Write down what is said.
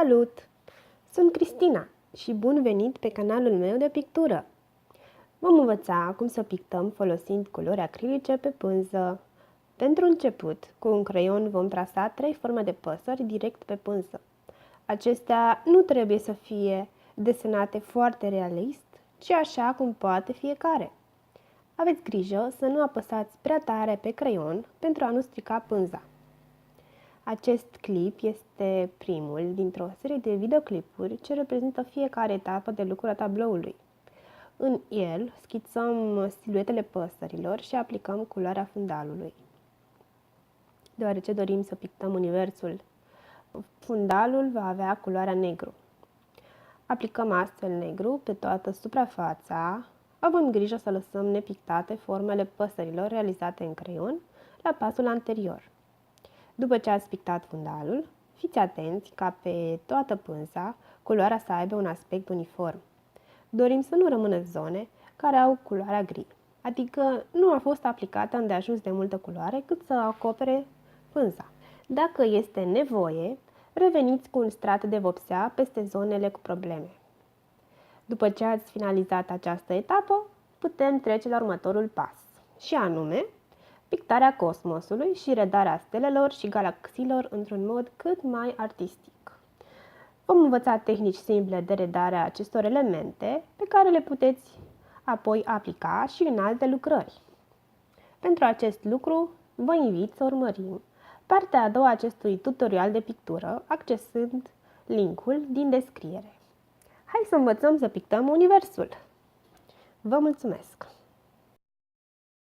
Salut! Sunt Cristina și bun venit pe canalul meu de pictură. Vom învăța cum să pictăm folosind culori acrilice pe pânză. Pentru început, cu un creion vom trasa 3 forme de păsări direct pe pânză. Acestea nu trebuie să fie desenate foarte realist, ci așa cum poate fiecare. Aveți grijă să nu apăsați prea tare pe creion pentru a nu strica pânza. Acest clip este primul dintr-o serie de videoclipuri ce reprezintă fiecare etapă de lucru a tabloului. În el schițăm siluetele păsărilor și aplicăm culoarea fundalului. Deoarece dorim să pictăm universul, fundalul va avea culoarea negru. Aplicăm astfel negru pe toată suprafața, având grijă să lăsăm nepictate formele păsărilor realizate în creion la pasul anterior. După ce ați pictat fundalul, fiți atenți ca pe toată pânza culoarea să aibă un aspect uniform. Dorim să nu rămână zone care au culoarea gri, adică nu a fost aplicată îndeajuns de multă culoare cât să acopere pânza. Dacă este nevoie, reveniți cu un strat de vopsea peste zonele cu probleme. După ce ați finalizat această etapă, putem trece la următorul pas, și anume pictarea cosmosului și redarea stelelor și galaxiilor într-un mod cât mai artistic. Vom învăța tehnici simple de redare a acestor elemente pe care le puteți apoi aplica și în alte lucrări. Pentru acest lucru, vă invit să urmărim partea a doua a acestui tutorial de pictură, accesând linkul din descriere. Hai să învățăm să pictăm universul! Vă mulțumesc!